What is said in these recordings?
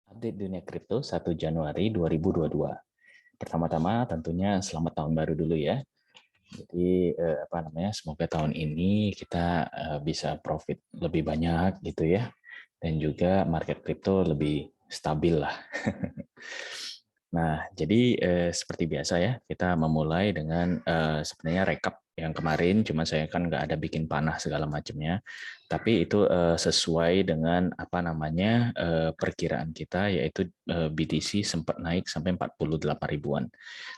Update dunia kripto 1 Januari 2022. Pertama-tama tentunya selamat tahun baru dulu ya. Jadi semoga tahun ini kita bisa profit lebih banyak gitu ya. Dan juga market kripto lebih stabil lah. Nah, jadi seperti biasa ya, kita memulai dengan sebenarnya rekap yang kemarin, cuma saya kan nggak ada bikin panah segala macamnya, tapi itu sesuai dengan apa namanya perkiraan kita, yaitu BTC sempat naik sampai 48 ribuan.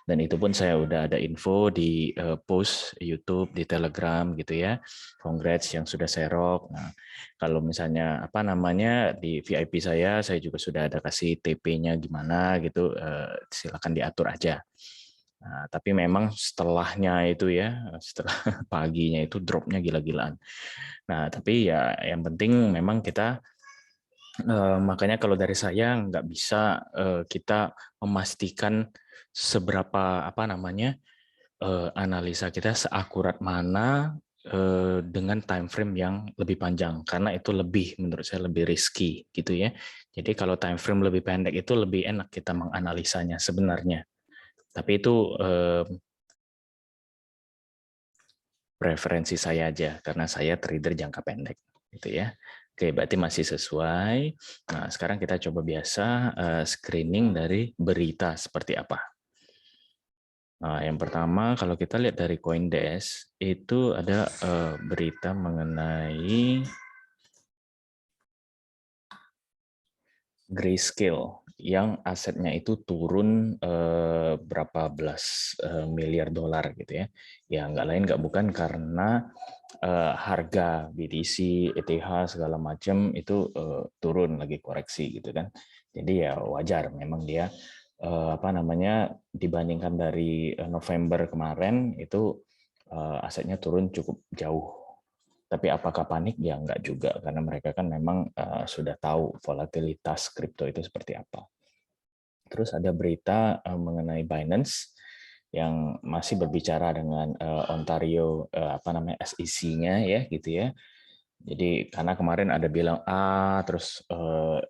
Dan itu pun saya udah ada info di post YouTube, di Telegram gitu ya. Congrats yang sudah share. Nah, kalau misalnya apa namanya di VIP saya juga sudah ada kasih TP-nya gimana gitu, silakan diatur aja. Nah, tapi memang setelahnya itu ya, setelah paginya itu dropnya gila-gilaan. Nah, tapi ya yang penting memang kita makanya kalau dari saya nggak bisa kita memastikan seberapa apa namanya analisa kita seakurat mana dengan time frame yang lebih panjang, karena itu lebih menurut saya lebih risky gitu ya. Jadi kalau time frame lebih pendek itu lebih enak kita menganalisanya sebenarnya. Tapi itu preferensi saya aja karena saya trader jangka pendek gitu ya. Oke, berarti masih sesuai. Nah, sekarang kita coba biasa screening dari berita seperti apa. Nah, yang pertama kalau kita lihat dari CoinDesk itu ada berita mengenai Grayscale yang asetnya itu turun berapa belas miliar dolar gitu ya. Ya nggak lain nggak bukan karena harga BTC, ETH segala macam itu turun lagi koreksi gitu kan. Jadi ya wajar memang dia apa namanya dibandingkan dari November kemarin itu asetnya turun cukup jauh. Tapi apakah panik? Ya enggak juga, karena mereka kan memang sudah tahu volatilitas kripto itu seperti apa. Terus ada berita mengenai Binance yang masih berbicara dengan Ontario apa namanya SEC-nya ya gitu ya. Jadi karena kemarin ada bilang A, terus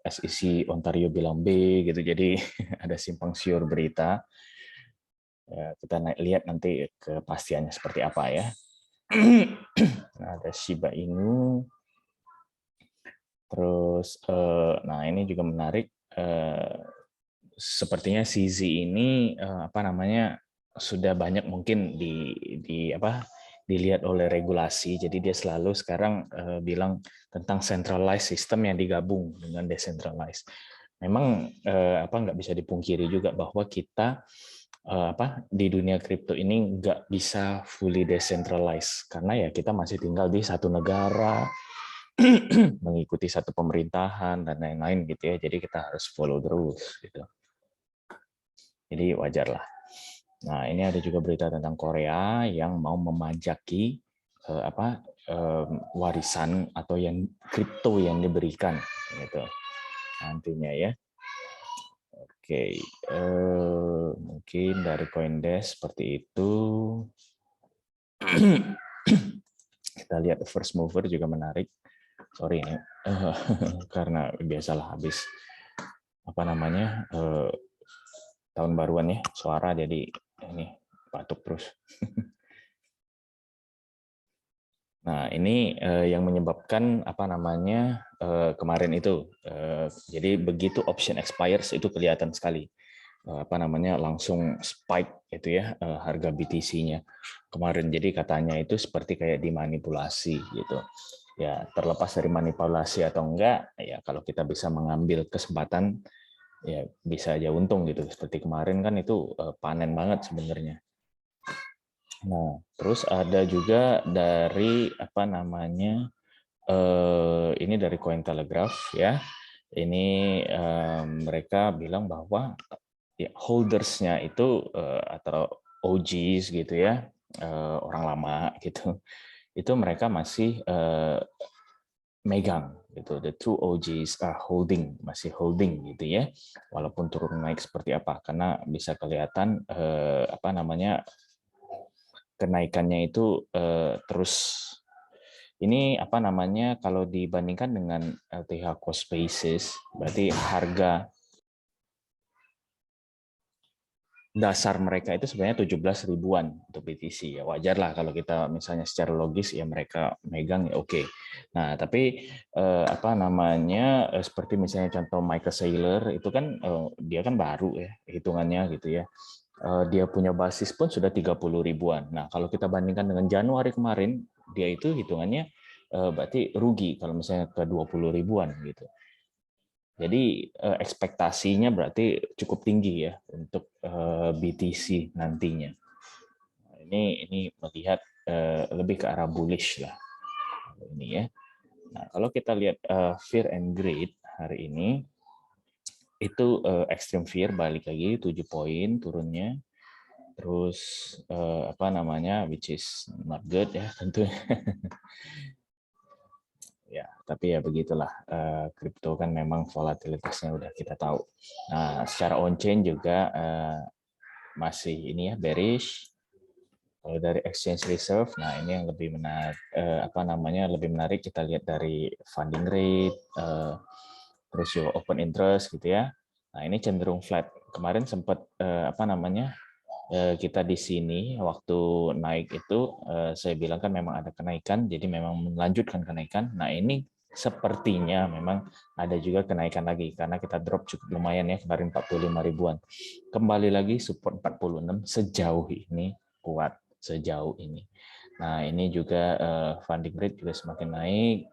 SEC Ontario bilang B gitu. Jadi ada simpang siur berita. Ya, kita lihat nanti kepastiannya seperti apa ya. Nah, ada Shiba Inu. Terus, nah ini juga menarik. Sepertinya CZ ini apa namanya sudah banyak mungkin dilihat oleh regulasi. Jadi dia selalu sekarang bilang tentang centralized system yang digabung dengan decentralized. Memang apa nggak bisa dipungkiri juga bahwa kita apa di dunia kripto ini nggak bisa fully decentralized karena ya kita masih tinggal di satu negara, mengikuti satu pemerintahan dan lain-lain gitu ya. Jadi kita harus follow the rules gitu. Jadi wajar lah. Nah, ini ada juga berita tentang Korea yang mau memajaki warisan atau yang kripto yang diberikan gitu nantinya ya. Oke, mungkin dari CoinDesk seperti itu. Kita lihat first mover juga menarik. Sorry ini karena biasalah habis apa namanya tahun baruan ya suara, jadi ini batuk terus. Nah ini yang menyebabkan apa namanya kemarin itu jadi begitu option expires itu kelihatan sekali apa namanya langsung spike itu ya harga BTC-nya kemarin. Jadi katanya itu seperti kayak dimanipulasi gitu ya. Terlepas dari manipulasi atau enggak ya, kalau kita bisa mengambil kesempatan ya bisa aja untung gitu. Seperti kemarin kan itu panen banget sebenarnya. Nah, terus ada juga dari apa namanya ini dari Cointelegraph ya. Ini mereka bilang bahwa ya, holdersnya itu atau OGs gitu ya, orang lama gitu, itu mereka masih megang gitu. The true OGs are holding, masih holding gitu ya, walaupun turun naik seperti apa, karena bisa kelihatan apa namanya kenaikannya itu terus. Ini apa namanya kalau dibandingkan dengan LTH cost basis, berarti harga dasar mereka itu sebenarnya 17 ribuan untuk BTC ya, wajar lah kalau kita misalnya secara logis ya mereka megang ya oke. Nah tapi apa namanya seperti misalnya contoh Michael Saylor itu kan dia kan baru ya hitungannya gitu ya. Dia punya basis pun sudah 30 ribuan. Nah kalau kita bandingkan dengan Januari kemarin dia itu hitungannya berarti rugi kalau misalnya ke 20 ribuan gitu. Jadi ekspektasinya berarti cukup tinggi ya untuk BTC nantinya. Nah, ini melihat lebih ke arah bullish lah ini ya. Nah, kalau kita lihat fear and greed hari ini itu extreme fear balik lagi 7 poin turunnya. Terus apa namanya which is not good ya tentu. Ya, tapi ya begitulah. Kripto kan memang volatilitasnya udah kita tahu. Nah, secara on-chain juga masih ini ya bearish. Kalau dari exchange reserve, nah ini yang lebih menarik, apa namanya lebih menarik kita lihat dari funding rate, terus juga open interest gitu ya. Nah ini cenderung flat. Kemarin sempat apa namanya kita di sini waktu naik itu saya bilang kan memang ada kenaikan, jadi memang melanjutkan kenaikan. Nah ini sepertinya memang ada juga kenaikan lagi karena kita drop cukup lumayan ya kemarin 45 ribuan. Kembali lagi support 46 sejauh ini kuat sejauh ini. Nah ini juga funding rate juga semakin naik.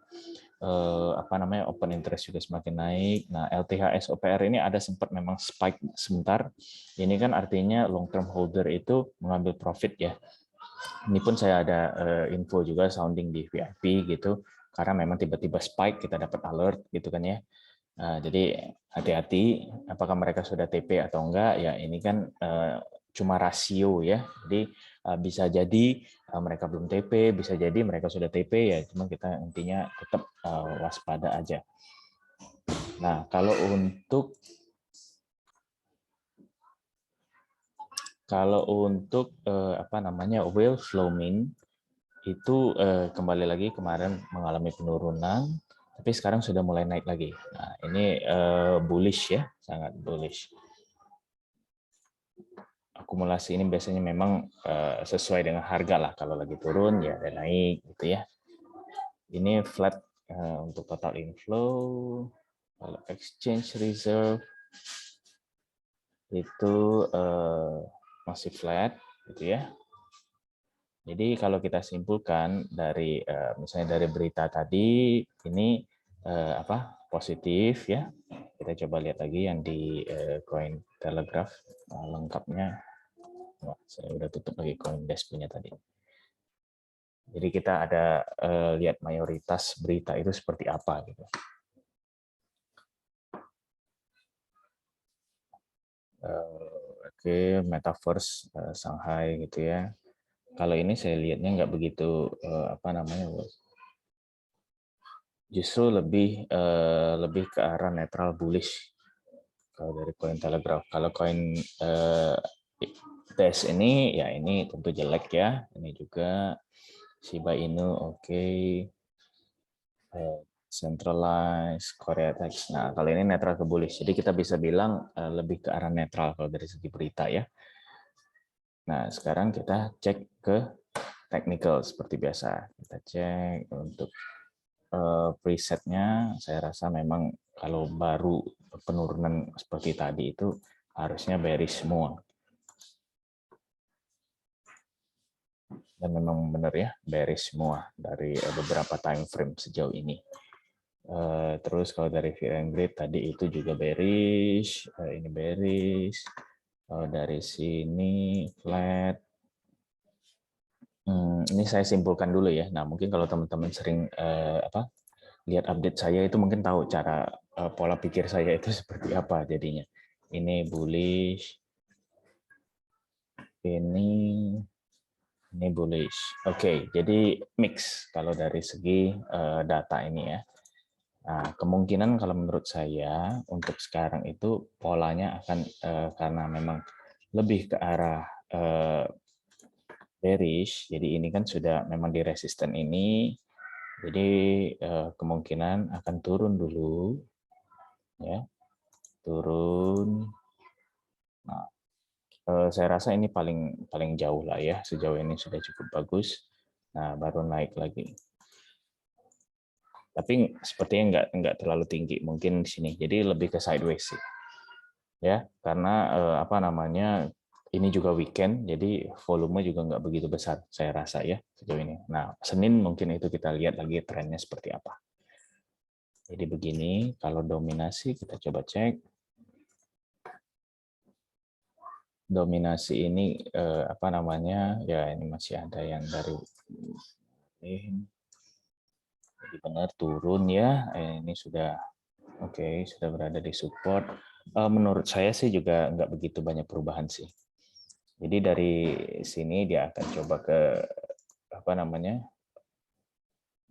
Apa namanya open interest juga semakin naik. Nah, LTHS OPR ini ada sempat memang spike sebentar. Ini kan artinya long term holder itu mengambil profit ya. Ini pun saya ada info juga sounding di VIP gitu karena memang tiba-tiba spike kita dapat alert gitu kan ya. Nah, jadi hati-hati apakah mereka sudah TP atau enggak ya ini kan cuma rasio ya. Jadi bisa jadi mereka belum TP, bisa jadi mereka sudah TP ya. Cuma kita intinya tetap waspada aja. Nah, kalau untuk apa namanya whale flow mean itu kembali lagi kemarin mengalami penurunan, tapi sekarang sudah mulai naik lagi. Nah, ini bullish ya, sangat bullish. Akumulasi ini biasanya memang sesuai dengan harga lah. Kalau lagi turun ya ada naik gitu ya. Ini flat untuk total inflow. Kalau exchange reserve itu masih flat gitu ya. Jadi kalau kita simpulkan dari misalnya dari berita tadi ini apa positif ya. Kita coba lihat lagi yang di Coin Telegraph lengkapnya. Wah, saya udah tutup lagi CoinDesk punya tadi. Jadi kita ada lihat mayoritas berita itu seperti apa gitu. Oke, Metaverse Shanghai gitu ya. Kalau ini saya lihatnya nggak begitu apa namanya, justru lebih ke arah netral bullish kalau dari Coin Telegraph. Kalau Coin Desk ini ya ini tentu jelek ya. Ini juga Shiba Inu oke. Centralized Korea Tech. Nah, kalau ini netral ke bullish. Jadi kita bisa bilang lebih ke arah netral kalau dari segi berita ya. Nah, sekarang kita cek ke technical seperti biasa. Kita cek untuk presetnya. Saya rasa memang kalau baru penurunan seperti tadi itu harusnya bearish semua. Dan memang benar ya, bearish semua dari beberapa time frame sejauh ini. Terus kalau dari fear and greed tadi itu juga bearish, ini bearish. Dari sini flat. Ini saya simpulkan dulu ya. Nah mungkin kalau teman-teman sering apa lihat update saya itu mungkin tahu cara pola pikir saya itu seperti apa jadinya. Ini bullish, ini bullish. Oke, jadi mix kalau dari segi data ini ya. Nah, kemungkinan kalau menurut saya untuk sekarang itu polanya akan karena memang lebih ke arah bearish. Jadi ini kan sudah memang di resisten ini. Jadi kemungkinan akan turun dulu, ya, turun. Nah, Saya rasa ini paling jauh lah ya, sejauh ini sudah cukup bagus. Nah, baru naik lagi. Tapi sepertinya nggak terlalu tinggi mungkin di sini. Jadi lebih ke sideways sih. Ya, karena apa namanya, ini juga weekend, jadi volume juga nggak begitu besar saya rasa ya sejauh ini. Nah, Senin mungkin itu kita lihat lagi trennya seperti apa. Jadi begini, kalau dominasi kita coba cek. Dominasi ini apa namanya, ya ini masih ada yang dari jadi benar turun ya. Ini sudah oke, sudah berada di support. Menurut saya sih juga nggak begitu banyak perubahan sih. Jadi dari sini dia akan coba ke apa namanya,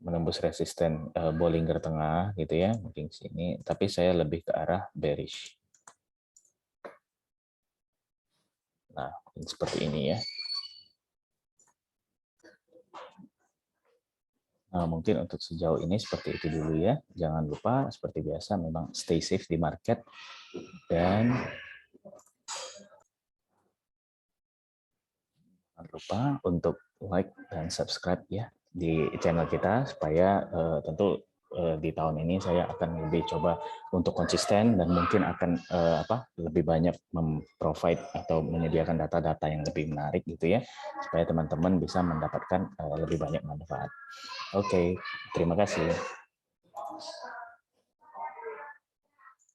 menembus resisten Bollinger Tengah gitu ya, mungkin sini. Tapi saya lebih ke arah bearish. Nah, seperti ini ya. Nah, mungkin untuk sejauh ini seperti itu dulu ya. Jangan lupa seperti biasa memang stay safe di market dan jangan lupa untuk like dan subscribe ya di channel kita supaya tentu di tahun ini saya akan lebih coba untuk konsisten dan mungkin akan lebih banyak memprovide atau menyediakan data-data yang lebih menarik gitu ya supaya teman-teman bisa mendapatkan lebih banyak manfaat. Oke, terima kasih.